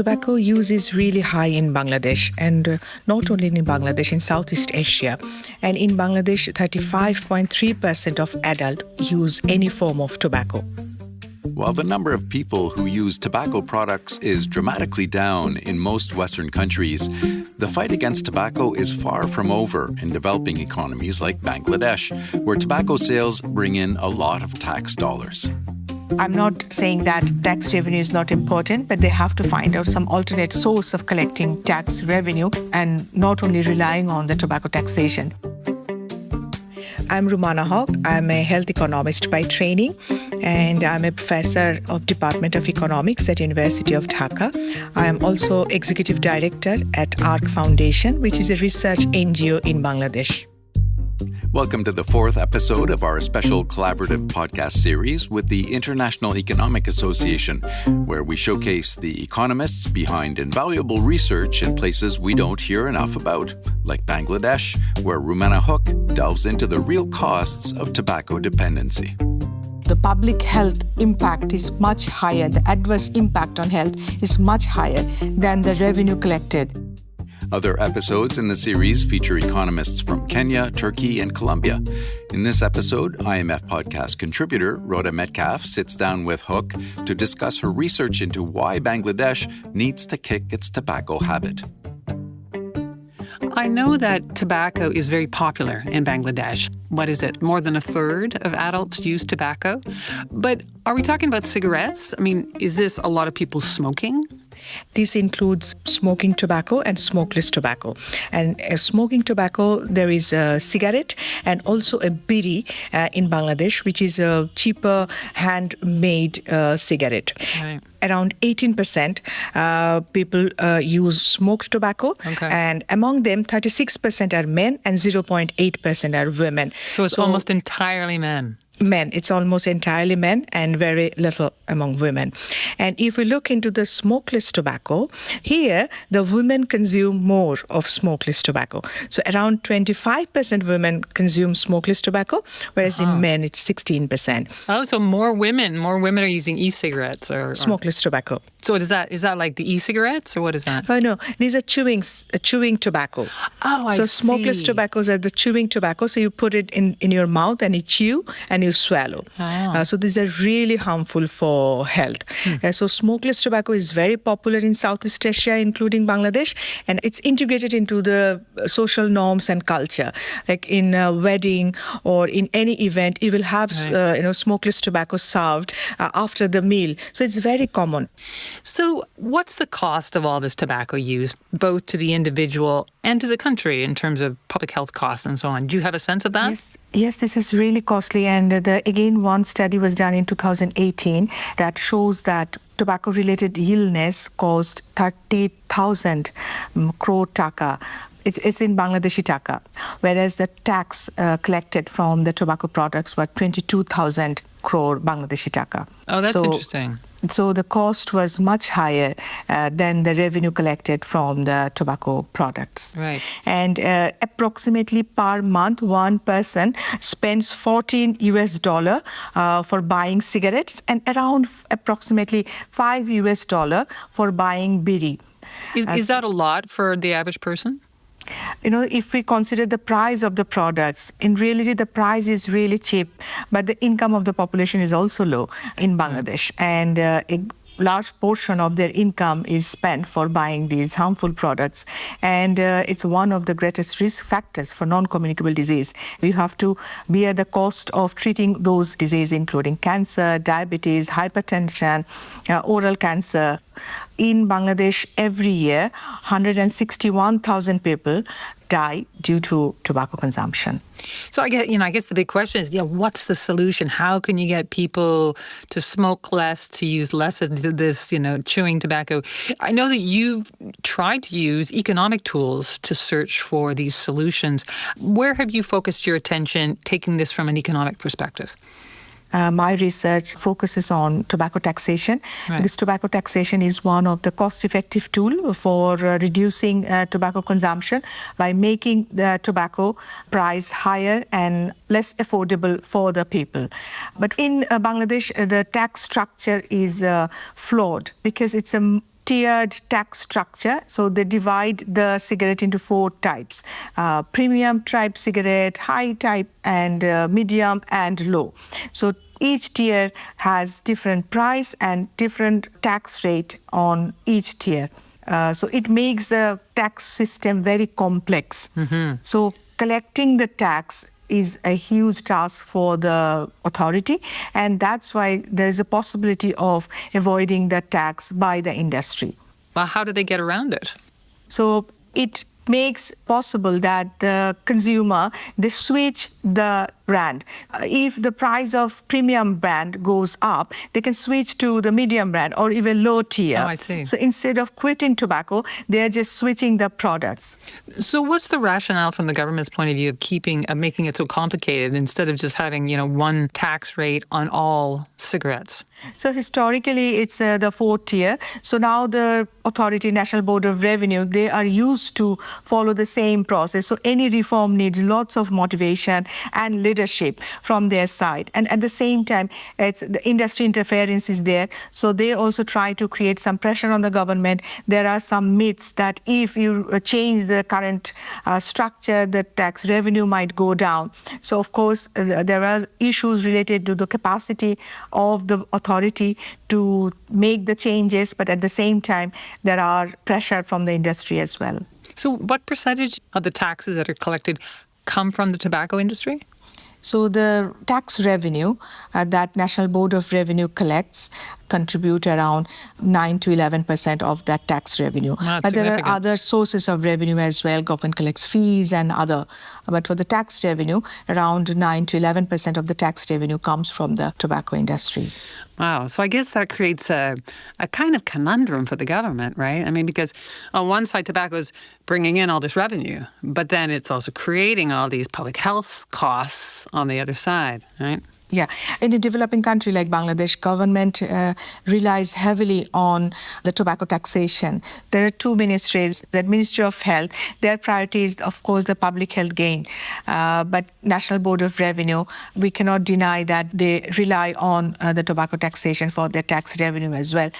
Tobacco use is really high in Bangladesh, and not only in Bangladesh, in Southeast Asia. And in Bangladesh, 35.3% of adults use any form of tobacco. While the number of people who use tobacco products is dramatically down in most Western countries, the fight against tobacco is far from over in developing economies like Bangladesh, where tobacco sales bring in a lot of tax dollars. I'm not saying that tax revenue is not important, but they have to find out some alternate source of collecting tax revenue and not only relying on the tobacco taxation. I'm Rumana Huque. I'm a health economist by training, and I'm a professor of Department of Economics at University of Dhaka. I am also executive director at ARC Foundation, which is a research NGO in Bangladesh. Welcome to the fourth episode of our special collaborative podcast series with the International Economic Association, where we showcase the economists behind invaluable research in places we don't hear enough about, like Bangladesh, where Rumana Huque delves into the real costs of tobacco dependency. The public health impact is much higher, the adverse impact on health is much higher than the revenue collected. Other episodes in the series feature economists from Kenya, Turkey, and Colombia. In this episode, IMF Podcast contributor Rhoda Metcalf sits down with Huque to discuss her research into why Bangladesh needs to kick its tobacco habit. I know that tobacco is very popular in Bangladesh. What is it? More than a third of adults use tobacco. But are we talking about cigarettes? I mean, is this a lot of people smoking? This includes smoking tobacco and smokeless tobacco. And smoking tobacco, there is a cigarette and also a bidi in Bangladesh, which is a cheaper handmade cigarette. Right. Around 18% people use smoked tobacco, and among them 36% are men and 0.8% are women. So it's almost entirely men. Men. It's almost entirely men and very little among women. And if we look into the smokeless tobacco, here the women consume more of smokeless tobacco. So around 25% women consume smokeless tobacco, whereas in men it's 16%. Oh, so more women are using e-cigarettes or smokeless tobacco. So is that like the e-cigarettes or what is that? Oh, no. These are chewing tobacco. Oh, I see. So smokeless tobaccos are the chewing tobacco. So you put it in your mouth and you chew and you swallow. Oh. So these are really harmful for health. So smokeless tobacco is very popular in Southeast Asia, including Bangladesh, and it's integrated into the social norms and culture. Like in a wedding or in any event, you will have smokeless tobacco served after the meal. So it's very common. So what's the cost of all this tobacco use, both to the individual and to the country in terms of public health costs and so on? Do you have a sense of that? Yes, this is really costly. And again, one study was done in 2018 that shows that tobacco-related illness cost 30,000 crore taka. It's in Bangladeshi taka, whereas the tax collected from the tobacco products were 22,000 crore Bangladeshi taka. Oh, that's interesting. So the cost was much higher than the revenue collected from the tobacco products. Right. And approximately per month, one person spends $14 for buying cigarettes and around approximately $5 for buying bidi. Is that a lot for the average person? If we consider the price of the products, in reality, the price is really cheap, but the income of the population is also low in Bangladesh. And a large portion of their income is spent for buying these harmful products. And it's one of the greatest risk factors for non-communicable disease. We have to bear the cost of treating those diseases, including cancer, diabetes, hypertension, oral cancer. In Bangladesh, every year, 161,000 people die due to tobacco consumption. So I guess the big question is, what's the solution? How can you get people to smoke less, to use less of this, chewing tobacco? I know that you've tried to use economic tools to search for these solutions. Where have you focused your attention, taking this from an economic perspective? My research focuses on tobacco taxation. Right. This tobacco taxation is one of the cost-effective tools for reducing tobacco consumption by making the tobacco price higher and less affordable for the people. But in Bangladesh, the tax structure is flawed because it's a tiered tax structure. So they divide the cigarette into 4 types: premium type cigarette, high type, and medium and low. So each tier has different price and different tax rate on each tier. So it makes the tax system very complex. So collecting the tax is a huge task for the authority, and that's why there is a possibility of avoiding the tax by the industry. Well, how do they get around it? So it makes possible that the consumer, they switch the brand. If the price of premium brand goes up, they can switch to the medium brand or even low tier. Oh, I see. So instead of quitting tobacco, they're just switching the products. So what's the rationale from the government's point of view of making it so complicated instead of just having, one tax rate on all cigarettes? So historically, it's the 4th tier. So now the authority, National Board of Revenue, they are used to follow the same process. So any reform needs lots of motivation and leadership from their side. And at the same time, the industry interference is there. So they also try to create some pressure on the government. There are some myths that if you change the current structure, the tax revenue might go down. So of course, there are issues related to the capacity of the authority to make the changes, but at the same time, there are pressure from the industry as well. So what percentage of the taxes that are collected come from the tobacco industry? So the tax revenue that National Board of Revenue collects contribute around 9 to 11% of that tax revenue. That's but there are significant. other sources of revenue as well. Government collects fees and other. But for the tax revenue, around 9 to 11% of the tax revenue comes from the tobacco industry. Wow. So I guess that creates a kind of conundrum for the government, right? I mean, because on one side, tobacco is bringing in all this revenue, but then it's also creating all these public health costs on the other side, right? Yeah. In a developing country like Bangladesh, government relies heavily on the tobacco taxation. There are 2 ministries, the Ministry of Health. Their priority is, of course, the public health gain. But National Board of Revenue, we cannot deny that they rely on the tobacco taxation for their tax revenue as well.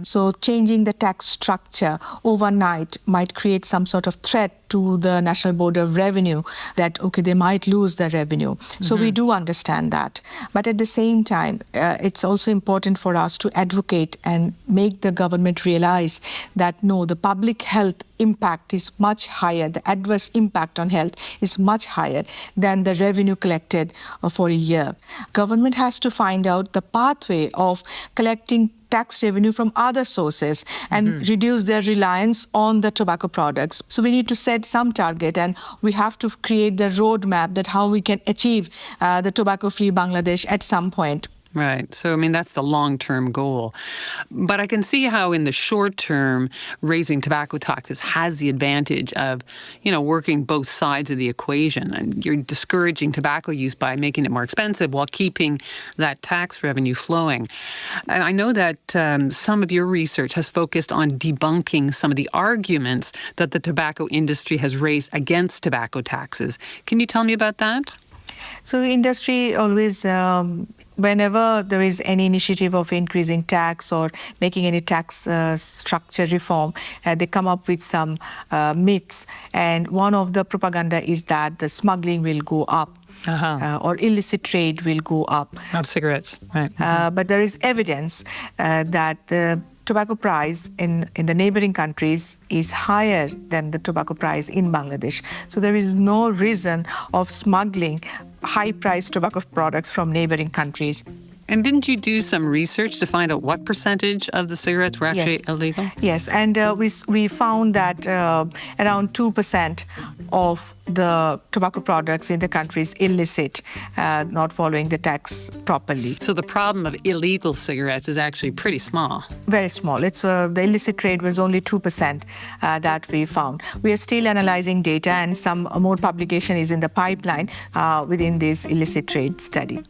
So changing the tax structure overnight might create some sort of threat to the National Board of Revenue that, okay, they might lose the revenue. So we do understand that. But at the same time, it's also important for us to advocate and make the government realize that, no, the public health impact is much higher, the adverse impact on health is much higher than the revenue collected for a year. Government has to find out the pathway of collecting tax revenue from other sources and reduce their reliance on the tobacco products. So we need to set some target, and we have to create the roadmap that how we can achieve the tobacco-free Bangladesh at some point. Right. So, I mean, that's the long-term goal. But I can see how in the short term, raising tobacco taxes has the advantage of, working both sides of the equation. And you're discouraging tobacco use by making it more expensive while keeping that tax revenue flowing. And I know that some of your research has focused on debunking some of the arguments that the tobacco industry has raised against tobacco taxes. Can you tell me about that? So industry always, whenever there is any initiative of increasing tax or making any tax structure reform, they come up with some myths. And one of the propaganda is that the smuggling will go up. Or illicit trade will go up. Of cigarettes, right. But there is evidence that the tobacco price in the neighboring countries is higher than the tobacco price in Bangladesh. So there is no reason of smuggling high-priced tobacco products from neighboring countries. And didn't you do some research to find out what percentage of the cigarettes were actually illegal? Yes, and we found that around 2% of the tobacco products in the country is illicit, not following the tax properly. So the problem of illegal cigarettes is actually pretty small. Very small. It's the illicit trade was only 2% that we found. We are still analyzing data, and some more publication is in the pipeline within this illicit trade study.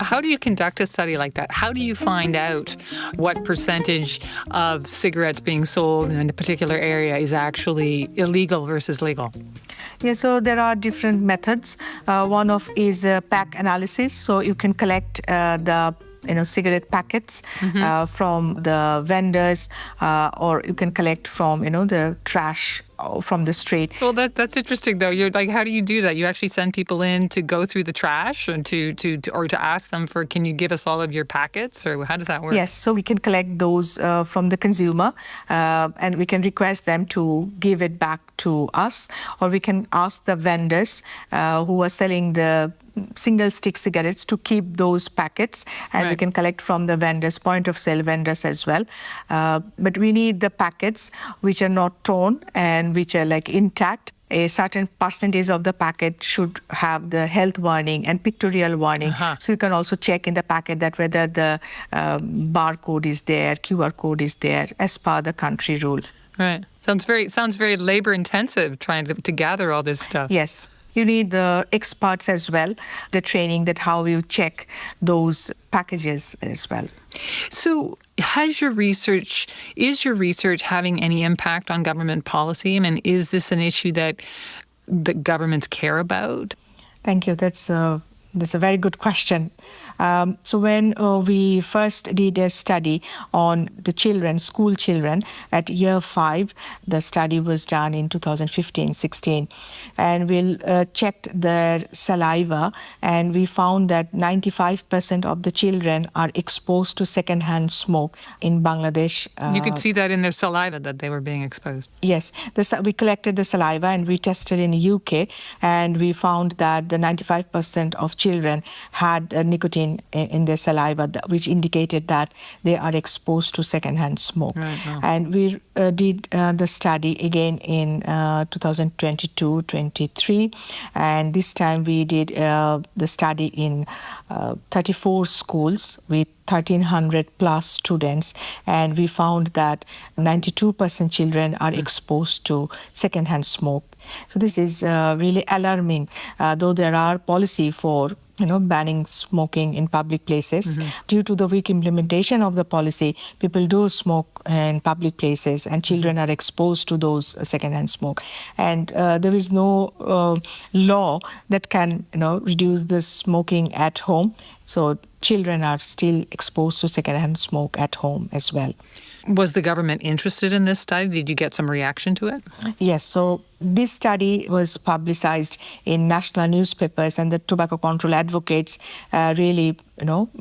How do you conduct a study like that? How do you find out what percentage of cigarettes being sold in a particular area is actually illegal versus legal? Yeah, so there are different methods. One of is pack analysis. So you can collect the cigarette packets from the vendors, or you can collect from, the trash from the street. Well, that's interesting, though. You're like, how do you do that? You actually send people in to go through the trash and to ask them for, can you give us all of your packets, or how does that work? Yes, so we can collect those from the consumer, and we can request them to give it back to us, or we can ask the vendors who are selling the single stick cigarettes to keep those packets, and we can collect from the vendors, point of sale vendors as well. But we need the packets which are not torn and which are like intact. A certain percentage of the packet should have the health warning and pictorial warning. So you can also check in the packet that whether the barcode is there, QR code is there, as per the country rule. Right. Sounds very labor intensive trying to gather all this stuff. Yes. You need the experts as well, the training that how you check those packages as well. So is your research having any impact on government policy? I mean, is this an issue that the governments care about? Thank you. That's a very good question. So when we first did a study on the children, school children at year 5, the study was done in 2015-16, and we checked their saliva, and we found that 95% of the children are exposed to secondhand smoke in Bangladesh. You could see that in their saliva that they were being exposed. Yes. We collected the saliva and we tested in the UK, and we found that the 95% of children had nicotine in their saliva, which indicated that they are exposed to secondhand smoke. Right. Oh. And we did the study again in 2022-23, and this time we did the study in 34 schools with 1,300 plus students, and we found that 92% children are exposed to secondhand smoke. So this is really alarming, though there are policy for banning smoking in public places. Due to the weak implementation of the policy, people do smoke in public places, and children are exposed to those secondhand smoke. And there is no law that can reduce the smoking at home. So children are still exposed to secondhand smoke at home as well. Was the government interested in this study? Did you get some reaction to it? Yes. So this study was publicized in national newspapers, and the tobacco control advocates really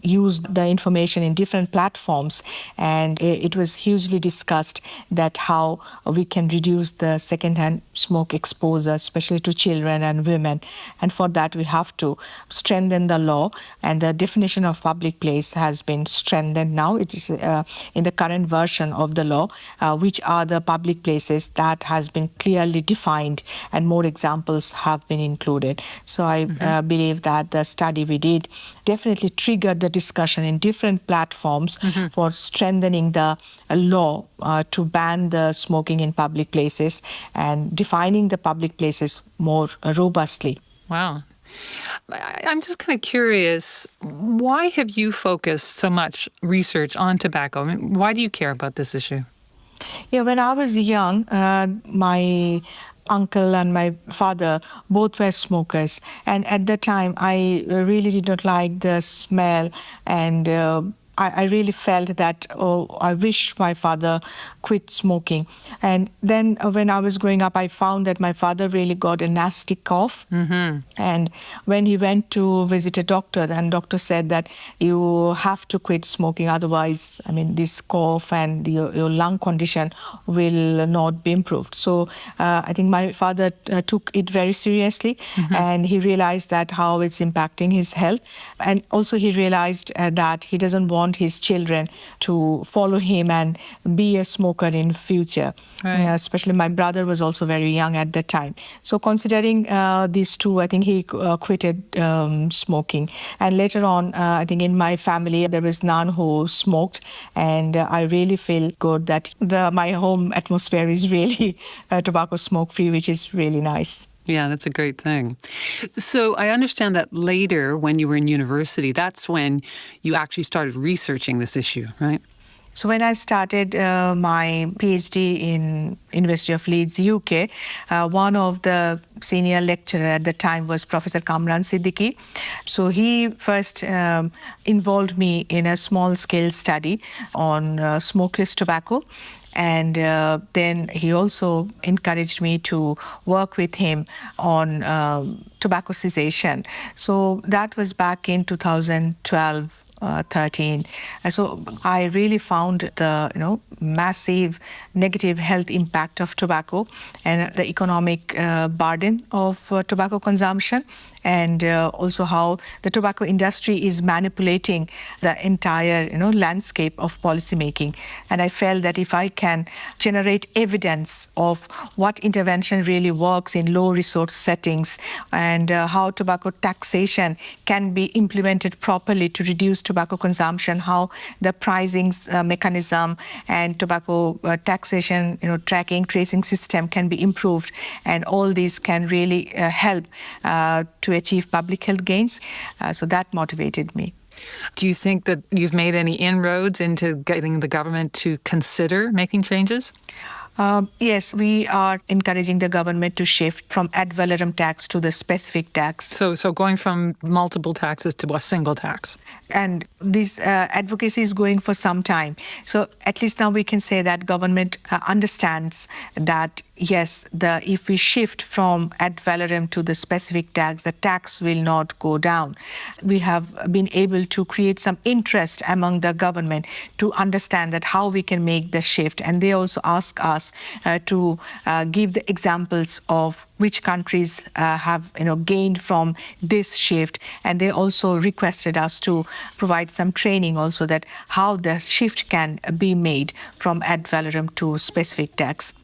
used the information in different platforms, and it was hugely discussed that how we can reduce the secondhand smoke exposure, especially to children and women. And for that, we have to strengthen the law, and the definition of public place has been strengthened now. It is in the current version of the law, which are the public places that has been clearly defined, and more examples have been included. So I believe that the study we did definitely triggered the discussion in different platforms for strengthening the law to ban the smoking in public places and defining the public places more robustly. Wow. I'm just kind of curious, why have you focused so much research on tobacco? I mean, why do you care about this issue? Yeah, when I was young, my uncle and my father both were smokers, and at the time I really did not like the smell, and I really felt that, I wish my father quit smoking. And then when I was growing up, I found that my father really got a nasty cough. And when he went to visit a doctor, and doctor said that you have to quit smoking, otherwise, this cough and your lung condition will not be improved. So I think my father took it very seriously, and he realized that how it's impacting his health. And also he realized that he doesn't want his children to follow him and be a smoker in future. Right. Especially my brother was also very young at that time. So considering these two, I think he quitted smoking. And later on, I think in my family, there was none who smoked. And I really feel good that my home atmosphere is really tobacco smoke-free, which is really nice. Yeah, that's a great thing. So I understand that later, when you were in university, that's when you actually started researching this issue, right? So when I started my PhD in University of Leeds, UK, one of the senior lecturer at the time was Professor Kamran Siddiqui. So he first involved me in a small-scale study on smokeless tobacco. And then he also encouraged me to work with him on tobacco cessation. So that was back in 2012. 13. So I really found the massive negative health impact of tobacco and the economic burden of tobacco consumption, and also how the tobacco industry is manipulating the entire landscape of policymaking. And I felt that if I can generate evidence of what intervention really works in low resource settings and how tobacco taxation can be implemented properly to reduce tobacco consumption, how the pricing mechanism and tobacco taxation tracking tracing system can be improved, and all these can really help to achieve public health gains. So that motivated me. Do you think that you've made any inroads into getting the government to consider making changes? Yes, we are encouraging the government to shift from ad valorem tax to the specific tax. So going from multiple taxes to a single tax. And this advocacy is going for some time. So at least now we can say that government understands that, yes, if we shift from ad valorem to the specific tax, the tax will not go down. We have been able to create some interest among the government to understand that how we can make the shift. And they also ask us to give the examples of which countries have gained from this shift, and they also requested us to provide some training also that how the shift can be made from ad valorem to specific tax.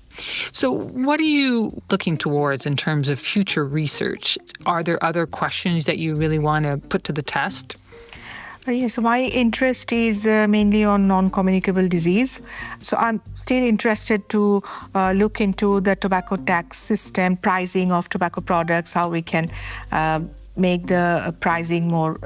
So what are you looking towards in terms of future research? Are there other questions that you really want to put to the test? Yes, my interest is mainly on non-communicable disease. So I'm still interested to look into the tobacco tax system, pricing of tobacco products, how we can make the pricing more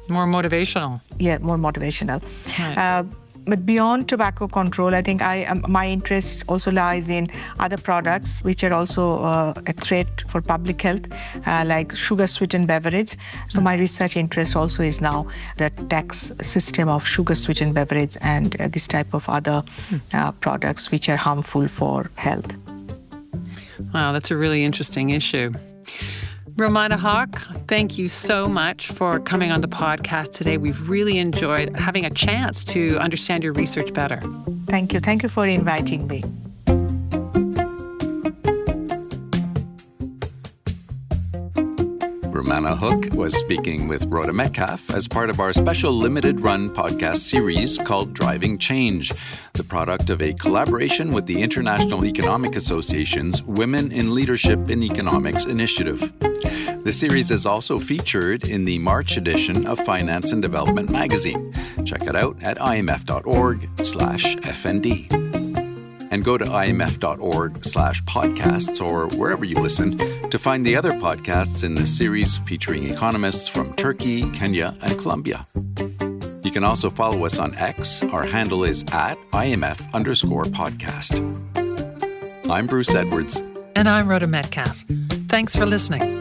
motivational. Yeah, more motivational. Right. But beyond tobacco control, I think my interest also lies in other products which are also a threat for public health, like sugar-sweetened beverage. So my research interest also is now the tax system of sugar-sweetened beverage and this type of other products which are harmful for health. Wow, that's a really interesting issue. Rumana Huque, thank you so much for coming on the podcast today. We've really enjoyed having a chance to understand your research better. Thank you. Thank you for inviting me. Rumana Huque was speaking with Rhoda Metcalfe as part of our special limited-run podcast series called Driving Change, the product of a collaboration with the International Economic Association's Women in Leadership in Economics initiative. The series is also featured in the March edition of Finance and Development magazine. Check it out at imf.org/FND. And go to imf.org/podcasts or wherever you listen to find the other podcasts in this series featuring economists from Turkey, Kenya, and Colombia. You can also follow us on X. Our handle is @IMF_podcast. I'm Bruce Edwards. And I'm Rhoda Metcalfe. Thanks for listening.